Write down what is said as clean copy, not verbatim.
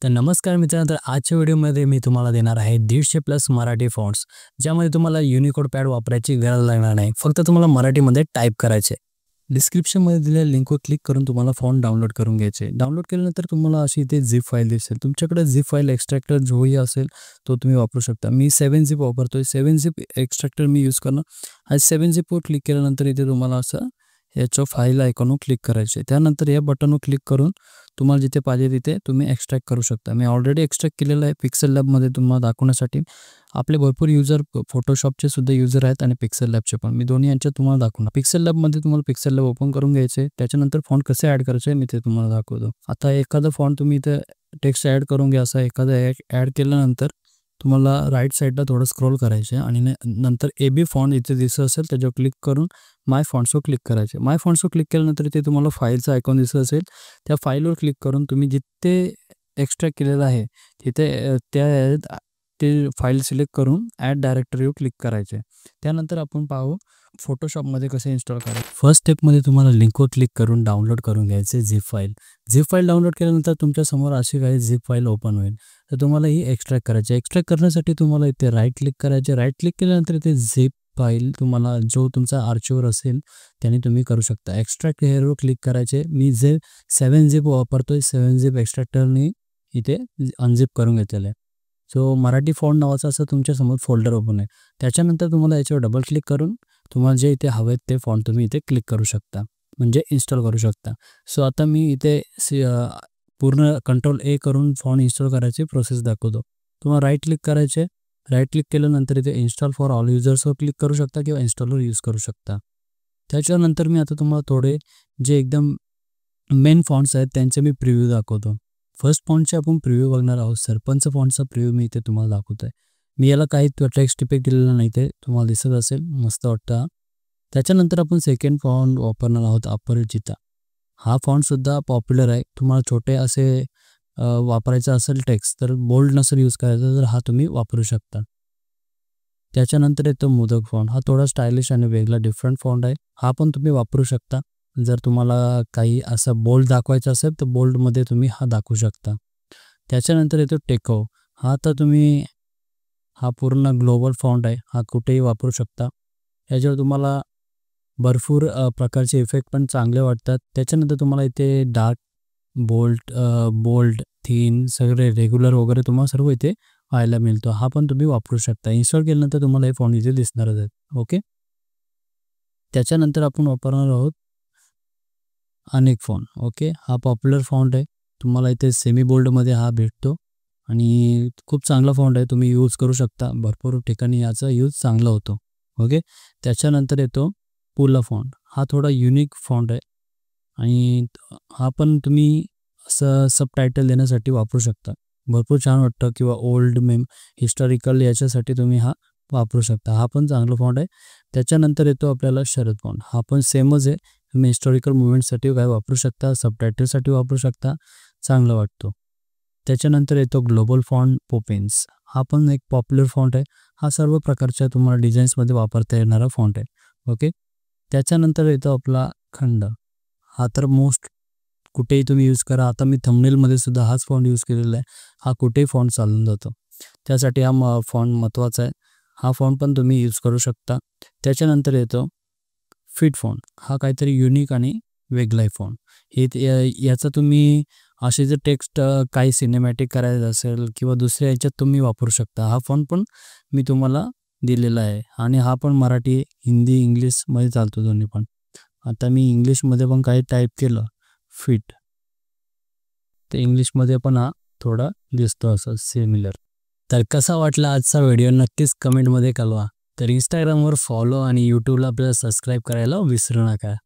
तर नमस्कार मित्रांनो, तर आजच्या व्हिडिओमध्ये मी तुम्हाला देणार आहे 150+ मराठी फॉन्ट्स, ज्यामध्ये तुम्हाला युनिकोड पॅड वापरायची गरज लागणार नाही. फक्त तुम्हाला मराठीमध्ये टाईप करायचे. डिस्क्रिप्शनमध्ये दिलेल्या लिंकवर क्लिक करून तुम्हाला फॉन्ट डाउनलोड करून घ्यायचे. डाउनलोड केल्यानंतर तुम्हाला अशी इथे झिप फाईल दिसेल. तुमच्याकडे झिप फाईल एक्स्ट्रॅक्टर जोही असेल तो तुम्ही वापरू शकता. मी 7-zip वापरतोय. 7-zip एक्स्ट्रॅक्टर मी यूज करणार. आज 7-zipवर क्लिक केल्यानंतर इथे तुम्हाला असं याच्या फाईल आयकॉनवर क्लिक करायचे. त्यानंतर या बटनवर क्लिक करून तुम्हाला जिथे पाहिजे तिथे तुम्ही एक्स्ट्रॅक्ट करू शकता. मी ऑलरेडी एक्स्ट्रॅक्ट केलेलं आहे पिक्सेल लॅबमध्ये तुम्हाला दाखवण्यासाठी. आपले भरपूर युजर फोटोशॉपचे सुद्धा युजर आहेत आणि पिक्सेल लॅबचे पण. मी दोन्ही यांच्यात तुम्हाला दाखवणार. पिक्सेल लॅबमध्ये तुम्हाला पिक्सेल लॅब ओपन करून घ्यायचे. त्याच्यानंतर फॉन्ट कसे ॲड करायचे मी ते तुम्हाला दाखवतो. आता एखादा फॉन्ट तुम्ही इथे टेक्स्ट ॲड करून घ्या. असा एखादा ॲड केल्यानंतर तुम्हाला राईट साईडला थोडं स्क्रोल करायचे आणि नंतर AB फॉन्ट इथे दिसत असेल त्याच्यावर क्लिक करून माय फॉन्ट्सवर क्लिक करायचे. माय फॉन्ट्सवर क्लिक केल्यानंतर इथे तुम्हाला फाईलचा आयकॉन दिसत असेल. त्या फाईलवर क्लिक करून तुम्ही जिथे एक्स्ट्रॅक्ट केलेलं आहे तिथे ते फाईल सिलेक्ट करून ॲड डायरेक्टरीवर क्लिक करायचे. त्यानंतर आपण पाहू फोटोशॉपमध्ये कसे इन्स्टॉल करायचे. फर्स्ट स्टेपमध्ये तुम्हाला लिंकवर क्लिक करून डाउनलोड करून घ्यायचे zip file. Zip file download केल्यानंतर तुमच्यासमोर अशी काही झिप फाईल ओपन होईल. तर तुम्हाला ही एक्स्ट्रॅक्ट करायची. एक्स्ट्रॅक्ट करण्यासाठी तुम्हाला इथे राईट क्लिक करायचे. राईट क्लिक केल्यानंतर इथे झिप फाईल तुम्हाला जो तुमचा आर्चिव्हर असेल त्याने तुम्ही करू शकता. एक्स्ट्रॅक्ट हेअरवर क्लिक करायचे. मी जे 7-zip वापरतोय 7-zip एक्स्ट्रॅक्टरने इथे अनझिप करून घेतलेलं आहे. सो मराठी फॉन्ट नावाचा असं तुमच्यासमोर फोल्डर ओपन आहे. त्याच्यानंतर तुम्हाला याच्यावर डबल क्लिक करून तुम्हाला जे इथे हवेत ते फॉन्ट तुम्ही इथे क्लिक करू शकता, म्हणजे इन्स्टॉल करू शकता. सो आता मी इथे पूर्ण Ctrl+A करून फॉन्ट इन्स्टॉल करायची प्रोसेस दाखवतो. तुम्हाला राईट क्लिक करायचे. राईट क्लिक केल्यानंतर इथे इन्स्टॉल फॉर ऑल युजर्सवर क्लिक करू शकता किंवा इन्स्टॉलर यूज करू शकता. त्याच्यानंतर मी आता तुम्हाला थोडे जे एकदम मेन फॉन्ट्स आहेत त्यांचे मी प्रिव्ह्यू दाखवतो. फर्स्ट फॉन्टचे आपण प्रिव्ह्यू बघणार आहोत. सरपंच फॉन्टचा प्रिव्ह्यू मी इथे तुम्हाला दाखवतो आहे. मी याला काही टेक्स्ट इफेक्ट दिलेला नाही, ते तुम्हाला दिसत असेल, मस्त वाटतं. त्याच्यानंतर आपण सेकंड फॉन्ट वापरणार आहोत अपरिचिता. हा फॉन्टसुद्धा पॉप्युलर आहे. तुम्हाला छोटे असे वापरायचं असेल टेक्स्ट तर बोल्ड नसेल यूज करायचा तर हा तुम्ही वापरू शकता. त्याच्यानंतर येतो मोदक फॉन्ट. हा थोडा स्टायलिश आणि वेगळा डिफरंट फॉन्ट आहे. हा पण तुम्ही वापरू शकता. जर तुम्हाला काही असं बोल्ड दाखवायचं असेल तर बोल्डमध्ये तुम्ही हा दाखवू शकता. त्याच्यानंतर येतो टेको. हा पूर्ण ग्लोबल फॉन्ट आहे. हा कुठेही वापरू शकता. याच्यावर तुम्हाला भरपूर प्रकारचे इफेक्ट पण चांगले वाटतात. त्याच्यानंतर तुम्हाला इथे डार्क, बोल्ड, थिन सगळे रेग्युलर वगैरे तुम्हाला सर्व इथे पाहायला मिळतो. हा पण तुम्ही वापरू शकता. इन्स्टॉल केल्यानंतर तुम्हाला हे फॉन्ट इथे दिसणारच आहेत. ओके. त्याच्यानंतर आपण वापरणार आहोत अनेक फॉन्ट. ओके. हा पॉप्युलर फॉन्ट आहे. तुम्हाला इथे सेमी बोल्डमध्ये हा भेटतो आणि खूप चांगला फॉन्ट आहे. तुम्ही यूज करू शकता. भरपूर ठिकाणी याचा यूज चांगला होतो. ओके. त्याच्यानंतर येतो पुला फॉन्ट. हा थोडा युनिक फॉन्ट आहे आणि हा पण तुम्ही असं सबटायटल देण्यासाठी वापरू शकता. भरपूर छान वाटतं किंवा ओल्ड हिस्टॉरिकल याच्यासाठी तुम्ही हा वापरू शकता. हा पण चांगला फॉन्ट आहे. त्याच्यानंतर येतो आपल्याला शरद फॉन्ट. हा पण सेमच आहे. तुम्ही हिस्टॉरिकल मुवमेंटसाठी काय वापरू शकता, सबटायटलसाठी वापरू शकता, चांगला वाटतो. त्याच्यानंतर येतो ग्लोबल फॉन्ट पोपेन्स. हा पण एक पॉप्युलर फॉन्ट आहे. हा सर्व प्रकारच्या तुम्हाला डिझाईन्समध्ये वापरता येणारा फॉन्ट आहे. ओके. त्याच्यानंतर येतो आपला खंड. हा तर मोस्ट कुठेही तुम्ही यूज करा. आता मी थंबनेलमध्ये सुद्धा हाच फॉन्ट यूज केलेला आहे. हा कुठेही फॉन्ट चालून जातो. त्यासाठी हा फॉन्ट महत्त्वाचा आहे. हा फॉन्ट पण तुम्ही यूज करू शकता. त्याच्यानंतर येतो फिट फॉन्ट. हा काहीतरी युनिक आणि वेगळा आहे फॉन्ट. याचा तुम्ही असे जर टेक्स्ट काही सिनेमॅटिक करायचं असेल किंवा दुसऱ्या याच्यात तुम्ही वापरू शकता. हा फॉन्ट पण मी तुम्हाला दिलेला आहे आणि हा पण मराठी, हिंदी, इंग्लिशमध्ये चालतो दोन्ही पण. आता मी इंग्लिशमध्ये पण काही टाईप केलं फिट तर इंग्लिशमध्ये पण हा थोडा दिसतो असं सिमिलर. तर कसा वाटला आजचा व्हिडिओ नक्कीच कमेंटमध्ये कळवा. तर इंस्टाग्रामवर फॉलो आणि यूट्यूबला आपल्याला सबस्क्राईब करायला विसरू नका.